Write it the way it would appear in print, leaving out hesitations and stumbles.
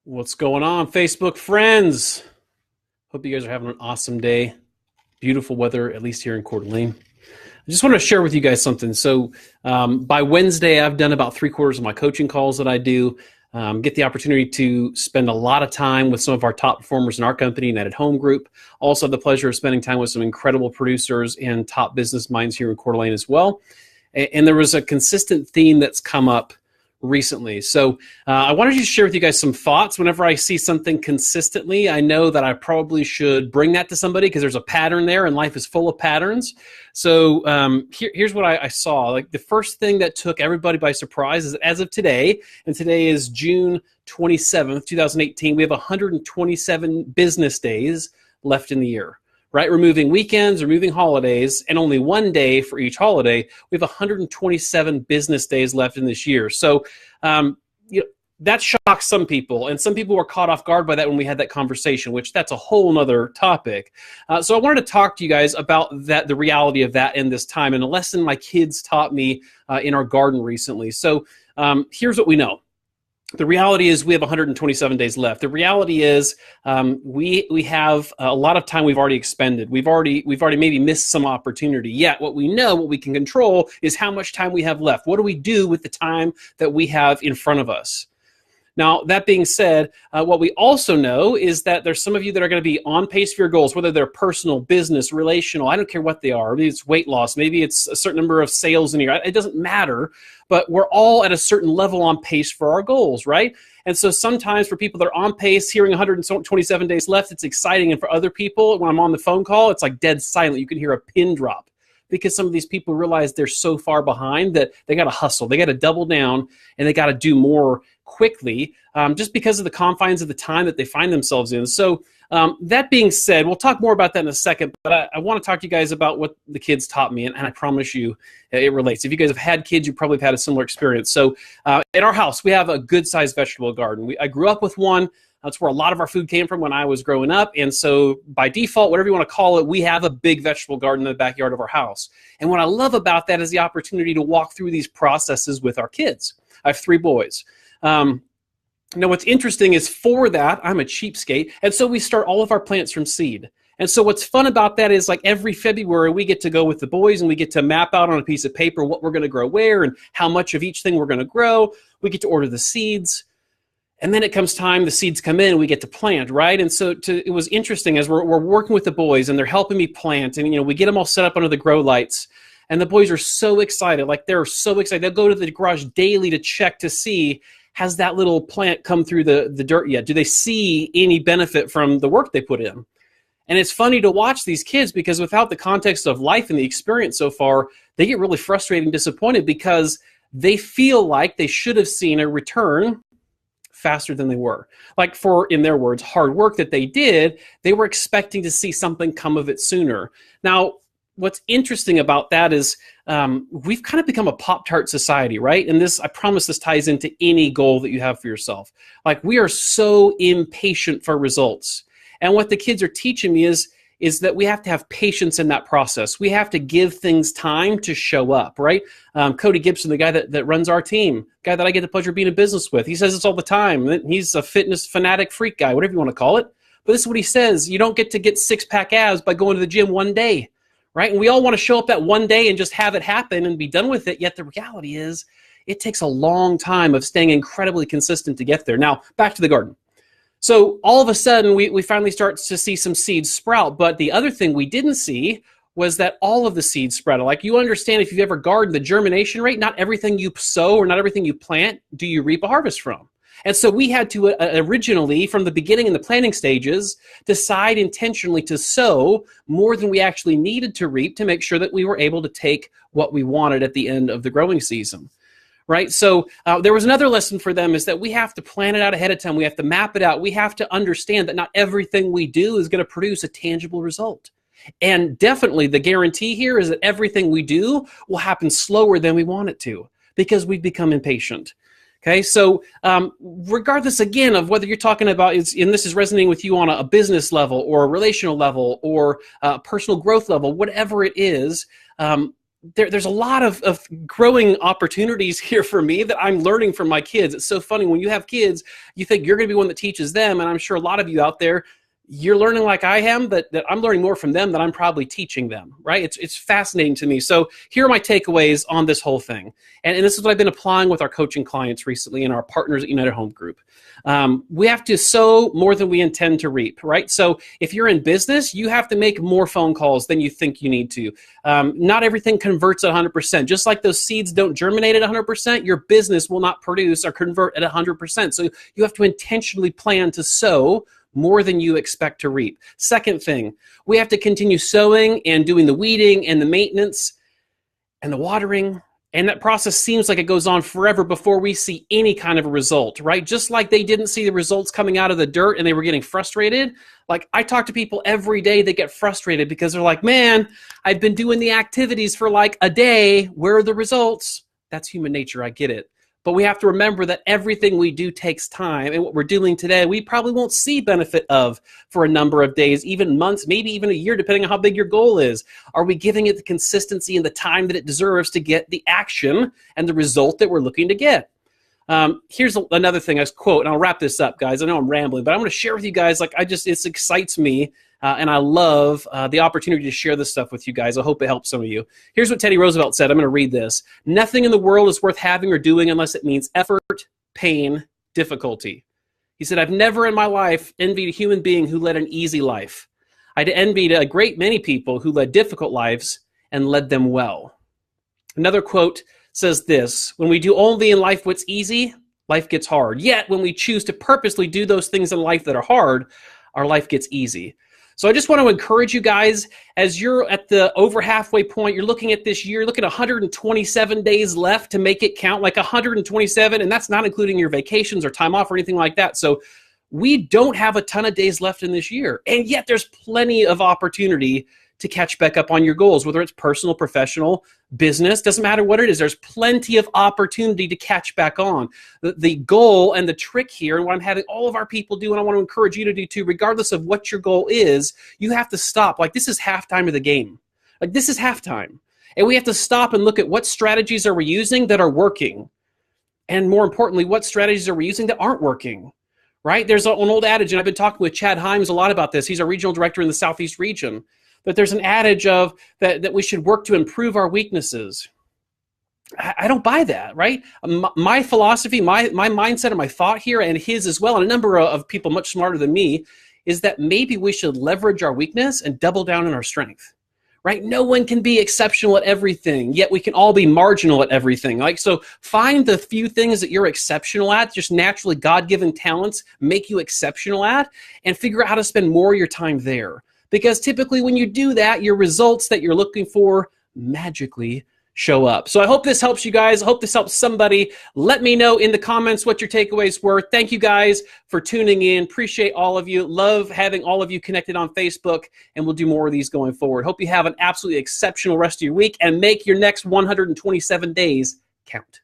What's going on, Facebook friends? Hope you guys are having an awesome day. Beautiful weather, at least here in Coeur d'Alene. I just want to share with you guys something. So by Wednesday, I've done about 3/4 of my coaching calls that I do. Get the opportunity to spend a lot of time with some of our top performers in our company, United Home Group. Also have the pleasure of spending time with some incredible producers and top business minds here in Coeur d'Alene as well. And there was a consistent theme that's come up recently. So I wanted to share with you guys some thoughts. Whenever I see something consistently, I know that I probably should bring that to somebody because there's a pattern there and life is full of patterns. So here's what I saw. Like the first thing that took everybody by surprise is that as of today, and today is June 27th, 2018, we have 127 business days left in the year. Right, removing weekends, removing holidays, and only one day for each holiday. We have 127 business days left in this year. So that shocked some people, and some people were caught off guard by that when we had that conversation, which that's a whole nother topic. So I wanted to talk to you guys about that, the reality of that in this time, and a lesson my kids taught me in our garden recently. So here's what we know. The reality is we have 127 days left. The reality is we have a lot of time we've already expended. We've already maybe missed some opportunity. Yet what we know, what we can control is how much time we have left. What do we do with the time that we have in front of us? Now, that being said, what we also know is that there's some of you that are going to be on pace for your goals, whether they're personal, business, relational, I don't care what they are. Maybe it's weight loss. Maybe it's a certain number of sales in a year. It doesn't matter, but we're all at a certain level on pace for our goals, right? And so sometimes for people that are on pace, hearing 127 days left, it's exciting. And for other people, when I'm on the phone call, it's like dead silent. You can hear a pin drop because some of these people realize they're so far behind that they got to hustle. They got to double down and they got to do more quickly just because of the confines of the time that they find themselves in. So that being said, we'll talk more about that in a second, but I want to talk to you guys about what the kids taught me, and I promise you it relates. If you guys have had kids, you probably have had a similar experience. So at our house, we have a good-sized vegetable garden. I grew up with one. That's where a lot of our food came from when I was growing up. And so by default, whatever you want to call it, we have a big vegetable garden in the backyard of our house. And what I love about that is the opportunity to walk through these processes with our kids. I have 3 boys. Now, what's interesting is for that, I'm a cheapskate. And so we start all of our plants from seed. And so what's fun about that is like every February, we get to go with the boys and we get to map out on a piece of paper what we're going to grow where and how much of each thing we're going to grow. We get to order the seeds. And then it comes time, the seeds come in, we get to plant, right? And so it was interesting as we're working with the boys and they're helping me plant. And, we get them all set up under the grow lights. And the boys are so excited. Like they're so excited. They'll go to the garage daily to check to see, has that little plant come through the dirt yet? Do they see any benefit from the work they put in? And it's funny to watch these kids because without the context of life and the experience so far, they get really frustrated and disappointed because they feel like they should have seen a return faster than they were. Like for, in their words, hard work that they did, they were expecting to see something come of it sooner. Now, what's interesting about that is we've kind of become a Pop-Tart society, right? And this, I promise this ties into any goal that you have for yourself. Like we are so impatient for results. And what the kids are teaching me is that we have to have patience in that process. We have to give things time to show up, right? Cody Gibson, the guy that runs our team, guy that I get the pleasure of being in business with, he says this all the time. He's a fitness fanatic freak guy, whatever you want to call it. But this is what he says. You don't get to get 6-pack abs by going to the gym one day, right? And we all want to show up that one day and just have it happen and be done with it. Yet the reality is it takes a long time of staying incredibly consistent to get there. Now, back to the garden. So all of a sudden, we finally start to see some seeds sprout. But the other thing we didn't see was that all of the seeds sprouted. Like you understand, if you've ever gardened, the germination rate, not everything you sow or not everything you plant do you reap a harvest from. And so we had to originally, from the beginning in the planting stages, decide intentionally to sow more than we actually needed to reap to make sure that we were able to take what we wanted at the end of the growing season. Right? So there was another lesson for them is that we have to plan it out ahead of time. We have to map it out. We have to understand that not everything we do is going to produce a tangible result. And definitely the guarantee here is that everything we do will happen slower than we want it to because we've become impatient. Okay, so regardless, again, of whether you're talking about, and this is resonating with you on a business level or a relational level or a personal growth level, whatever it is, there's a lot of growing opportunities here for me that I'm learning from my kids. It's so funny. When you have kids, you think you're going to be one that teaches them. And I'm sure a lot of you out there, you're learning like I am, that I'm learning more from them than I'm probably teaching them, right? It's fascinating to me. So here are my takeaways on this whole thing. And this is what I've been applying with our coaching clients recently and our partners at United Home Group. We have to sow more than we intend to reap, right? So if you're in business, you have to make more phone calls than you think you need to. Not everything converts at 100%. Just like those seeds don't germinate at 100%, your business will not produce or convert at 100%. So you have to intentionally plan to sow more than you expect to reap. Second thing, we have to continue sowing and doing the weeding and the maintenance and the watering. And that process seems like it goes on forever before we see any kind of a result, right? Just like they didn't see the results coming out of the dirt and they were getting frustrated. Like I talk to people every day that get frustrated because they're like, man, I've been doing the activities for like a day. Where are the results? That's human nature. I get it. But we have to remember that everything we do takes time. And what we're doing today, we probably won't see benefit of for a number of days, even months, maybe even a year, depending on how big your goal is. Are we giving it the consistency and the time that it deserves to get the action and the result that we're looking to get? Here's another thing I quote, and I'll wrap this up, guys. I know I'm rambling, but I'm going to share with you guys, it excites me. And I love the opportunity to share this stuff with you guys. I hope it helps some of you. Here's what Teddy Roosevelt said. I'm going to read this. Nothing in the world is worth having or doing unless it means effort, pain, difficulty. He said, I've never in my life envied a human being who led an easy life. I'd envied a great many people who led difficult lives and led them well. Another quote says this, when we do only in life what's easy, life gets hard. Yet when we choose to purposely do those things in life that are hard, our life gets easy. So I just want to encourage you guys, as you're at the over halfway point, you're looking at this year, look at 127 days left to make it count, like 127, and that's not including your vacations or time off or anything like that. So we don't have a ton of days left in this year, and yet there's plenty of opportunity to catch back up on your goals, whether it's personal, professional, business, doesn't matter what it is. There's plenty of opportunity to catch back on. The goal and the trick here, and what I'm having all of our people do, and I want to encourage you to do too, regardless of what your goal is, you have to stop. Like, this is halftime of the game. Like, this is halftime. And we have to stop and look at what strategies are we using that are working. And more importantly, what strategies are we using that aren't working? Right? There's an old adage, and I've been talking with Chad Himes a lot about this. He's our regional director in the Southeast region. But there's an adage of that we should work to improve our weaknesses. I don't buy that, right? My philosophy, my mindset and my thought here, and his as well, and a number of people much smarter than me, is that maybe we should leverage our weakness and double down on our strength, right? No one can be exceptional at everything, yet we can all be marginal at everything. Like, so find the few things that you're exceptional at, just naturally God-given talents make you exceptional at, and figure out how to spend more of your time there. Because typically when you do that, your results that you're looking for magically show up. So I hope this helps you guys. I hope this helps somebody. Let me know in the comments what your takeaways were. Thank you guys for tuning in. Appreciate all of you. Love having all of you connected on Facebook, and we'll do more of these going forward. Hope you have an absolutely exceptional rest of your week and make your next 127 days count.